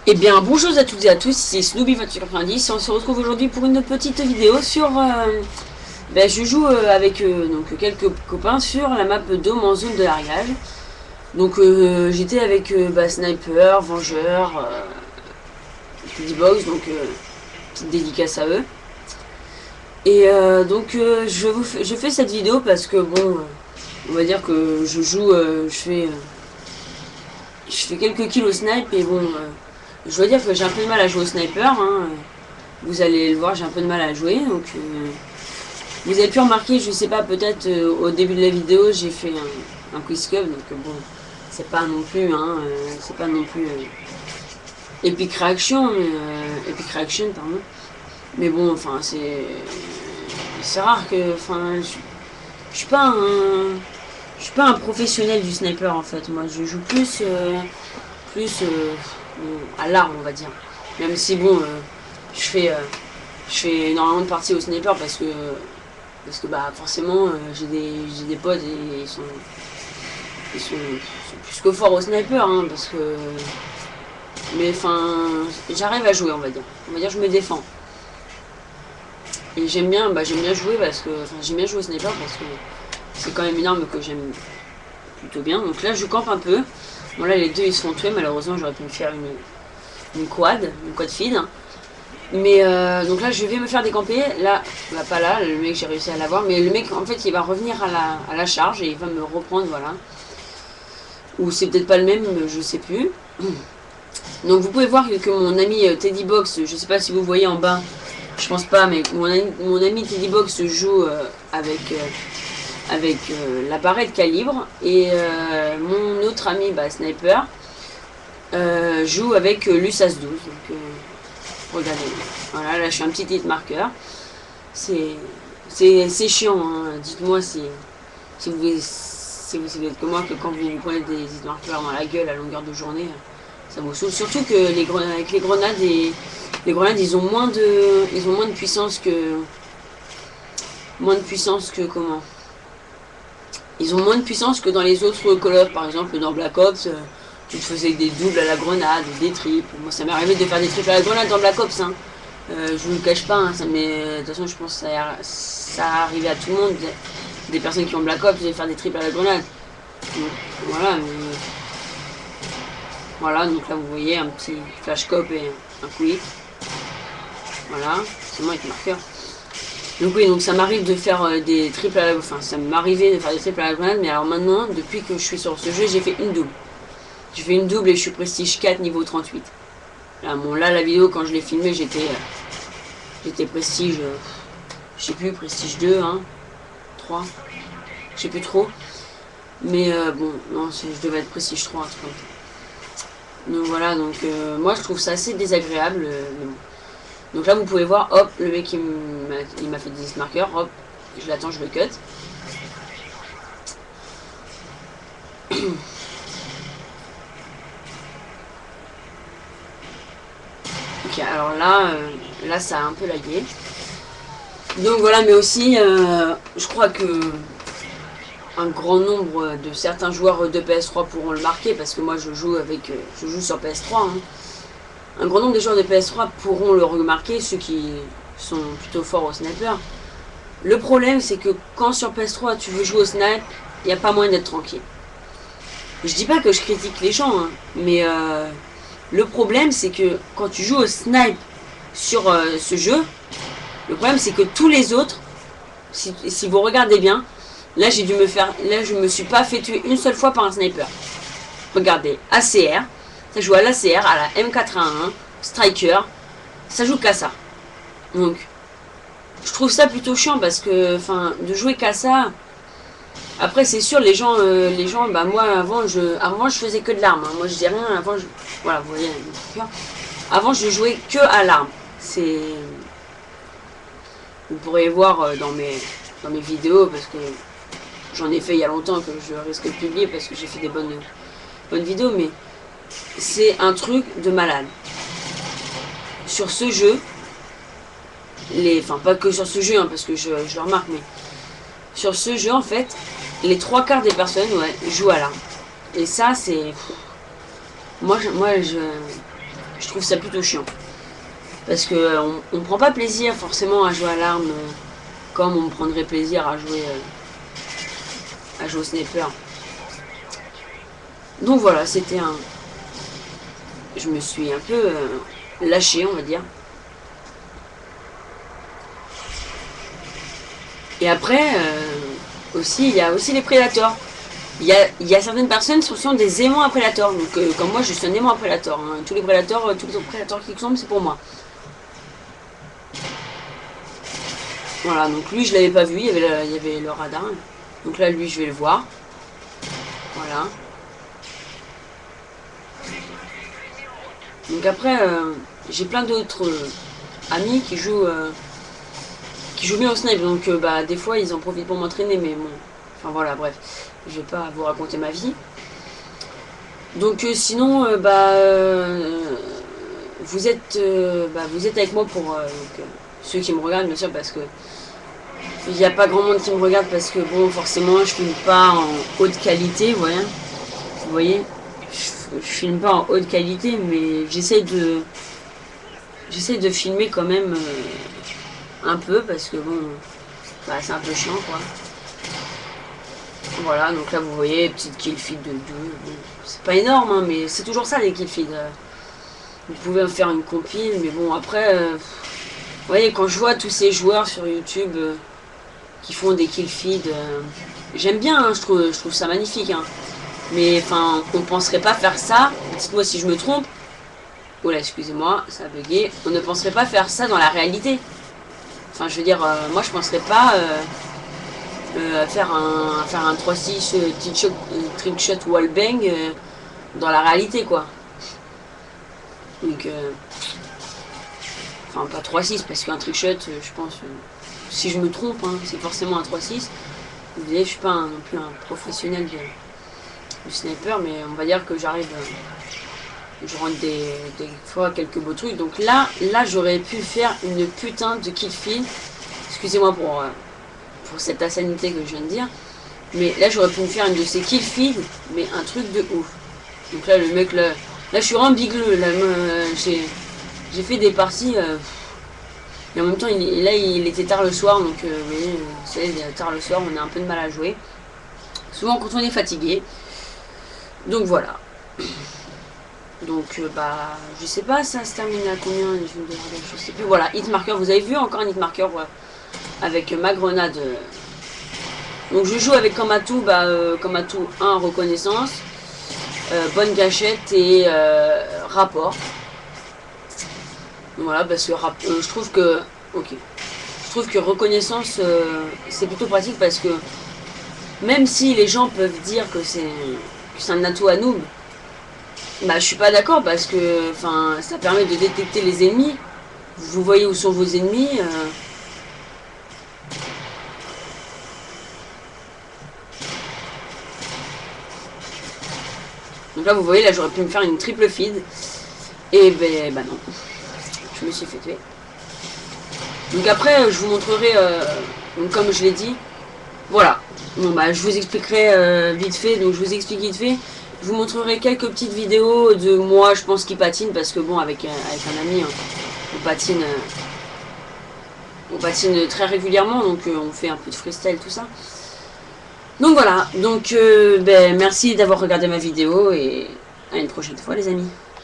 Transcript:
Eh bien, bonjour à toutes et à tous, c'est Snoopy2890 et on se retrouve aujourd'hui pour une petite vidéo sur... je joue avec donc, quelques copains sur la map Dôme en zone de largage. Donc j'étais avec Sniper, Vengeur, Box, donc petite dédicace à eux. Et je fais cette vidéo parce que bon, on va dire que je joue, je fais quelques kills au snipe et bon... je dois dire que j'ai un peu de mal à jouer au sniper, hein. Vous allez le voir, j'ai un peu de mal à jouer. Donc, vous avez pu remarquer, je sais pas, peut-être au début de la vidéo, j'ai fait un quiz cup. Donc, bon, c'est pas non plus, hein, c'est pas non plus Epic Reaction, Epic Reaction, pardon. Mais bon, enfin, c'est rare que, enfin, je suis pas un, je suis pas un professionnel du sniper en fait. Moi, je joue plus à l'arme, on va dire. Même si bon, je fais, euh, je fais énormément de parties au sniper parce que bah forcément j'ai des potes et ils sont plus que forts au sniper, hein, parce que mais enfin j'arrive à jouer, on va dire je me défends et j'aime bien jouer parce que j'aime bien jouer au sniper parce que c'est quand même une arme que j'aime plutôt bien. Donc là je campe un peu. Bon là les deux ils se font tuer, malheureusement j'aurais pu me faire une quad feed. Mais donc là je vais me faire décamper, là, bah pas là, le mec j'ai réussi à l'avoir, mais le mec en fait il va revenir à la charge et il va me reprendre, voilà. Ou c'est peut-être pas le même, je sais plus. Donc vous pouvez voir que mon ami Teddybox, je sais pas si vous voyez en bas, je pense pas, mais mon ami Teddybox joue avec l'appareil de calibre et mon autre ami Sniper joue avec l'USAS 12. Donc, regardez, voilà, là je suis un petit hit marqueur. C'est chiant, hein. Dites-moi si vous êtes comme moi, que quand vous prenez des hit marqueurs dans la gueule à longueur de journée, ça vous saoule. Surtout que avec les grenades, ils ont moins de puissance que comment. Ils ont moins de puissance que dans les autres Call of, par exemple dans Black Ops. Tu te faisais des doubles à la grenade, des triples. Moi, ça m'est arrivé de faire des triples à la grenade dans Black Ops, hein. Je vous le cache pas, hein, de toute façon, je pense que ça arrivé à tout le monde. Des personnes qui ont Black Ops, de faire des triples à la grenade. Donc, voilà, voilà, donc là, vous voyez un petit flash cop et un quick. Voilà, c'est moi avec marqueur. Donc oui, donc ça m'arrive de faire des triples à la... Enfin, ça m'arrivait de faire des triples à la grenade, mais alors maintenant, depuis que je suis sur ce jeu, j'ai fait une double. J'ai fait une double et je suis prestige 4 niveau 38. Là, bon, là la vidéo, quand je l'ai filmée, j'étais prestige, je sais plus, prestige 2, hein, 3, je sais plus trop. Mais bon, non, je devais être prestige 3, un truc comme ça. Donc voilà, donc moi je trouve ça assez désagréable. Mais bon. Donc là vous pouvez voir, hop, le mec il m'a fait des marqueurs, hop, je l'attends, je le cut. Ok, alors là ça a un peu lagué. Donc voilà, mais aussi je crois que un grand nombre de certains joueurs de PS3 pourront le marquer parce que moi je joue sur PS3, hein. Un grand nombre de joueurs de PS3 pourront le remarquer, ceux qui sont plutôt forts au sniper. Le problème c'est que quand sur PS3 tu veux jouer au snipe, il n'y a pas moyen d'être tranquille. Je dis pas que je critique les gens, hein, mais le problème c'est que quand tu joues au snipe sur ce jeu, le problème c'est que tous les autres, si vous regardez bien, là je me suis pas fait tuer une seule fois par un sniper. Regardez, ACR, ça joue à l'ACR, à la M4A1, Striker, ça joue qu'à ça. Donc, je trouve ça plutôt chiant parce que, enfin, de jouer qu'à ça. Après, c'est sûr, les gens, bah moi avant je faisais que de l'arme, hein. Moi je dis rien, voilà, vous voyez, avant je jouais que à l'arme. Vous pourrez voir dans mes vidéos parce que j'en ai fait il y a longtemps que je risque de publier parce que j'ai fait des bonnes vidéos, mais c'est un truc de malade. Sur ce jeu, enfin pas que sur ce jeu, hein, parce que je le remarque, mais sur ce jeu en fait, les 3/4 des personnes jouent à l'arme. Et ça c'est... Moi je trouve ça plutôt chiant. Parce que on prend pas plaisir forcément à jouer à l'arme comme on prendrait plaisir à jouer au sniper. Donc voilà, c'était un... Je me suis un peu lâché, on va dire. Et après, aussi, il y a aussi les prédateurs. Il y a certaines personnes qui sont des aimants à prédateurs. Donc comme moi, je suis un aimant à prédateur. Hein. Tous les prédateurs qui tombent, c'est pour moi. Voilà, donc lui, je l'avais pas vu, il y avait le radar. Donc là, lui, je vais le voir. Voilà. Donc après, j'ai plein d'autres amis qui jouent bien au snipe. Donc bah, des fois, ils en profitent pour m'entraîner, mais bon. Enfin voilà, bref. Je vais pas vous raconter ma vie. Donc sinon, vous êtes avec moi pour ceux qui me regardent, bien sûr, parce que il n'y a pas grand monde qui me regarde parce que bon, forcément, je filme pas en haute qualité, vous voyez, je filme pas en haute qualité, mais j'essaie de filmer quand même un peu parce que bon, bah, c'est un peu chiant quoi. Voilà, donc là vous voyez, petite kill feed de 2, bon, c'est pas énorme, hein, mais c'est toujours ça les kill feed. Vous pouvez faire une compile, mais bon après, vous voyez, quand je vois tous ces joueurs sur YouTube qui font des kill feed, j'aime bien, hein, je trouve ça magnifique, hein. Mais enfin, on penserait pas faire ça, dites-moi si je me trompe. Oh là, excusez-moi, ça a bugué. On ne penserait pas faire ça dans la réalité. Enfin, je veux dire, moi je penserais pas faire un 3-6 trickshot wallbang dans la réalité quoi. Donc enfin pas 3-6 parce qu'un trickshot je pense si je me trompe hein, c'est forcément un 3-6. Vous voyez, je suis pas non plus un professionnel du sniper, mais on va dire que j'arrive je rentre des fois quelques beaux trucs. Donc là j'aurais pu faire une putain de kill feed. Excusez-moi pour cette insanité que je viens de dire. Mais là, j'aurais pu me faire une de ces kill feed, mais un truc de ouf. Donc là, le mec, là je suis vraiment bigleux. Là, j'ai fait des parties. Et en même temps, il était tard le soir. Donc, vous voyez, c'est tard le soir, on a un peu de mal à jouer. Souvent, quand on est fatigué. Donc, voilà. Donc, bah, je sais pas, ça se termine à combien? Je sais plus. Voilà, hitmarker. Vous avez vu encore un hitmarker avec ma grenade. Donc je joue avec comme atout 1 reconnaissance, bonne gâchette et rapport. Donc voilà, parce que je trouve que reconnaissance c'est plutôt pratique parce que même si les gens peuvent dire que c'est un atout à noob, bah je suis pas d'accord parce que enfin ça permet de détecter les ennemis. Vous voyez où sont vos ennemis. Donc là vous voyez, là j'aurais pu me faire une triple feed. Et ben non. Je me suis fait tuer. Donc après je vous montrerai, donc comme je l'ai dit, voilà. Bon bah je vous expliquerai vite fait, donc je vous explique vite fait. Je vous montrerai quelques petites vidéos de moi je pense qui patine parce que bon avec un ami on patine très régulièrement donc on fait un peu de freestyle tout ça. Donc voilà, donc merci d'avoir regardé ma vidéo et à une prochaine fois les amis.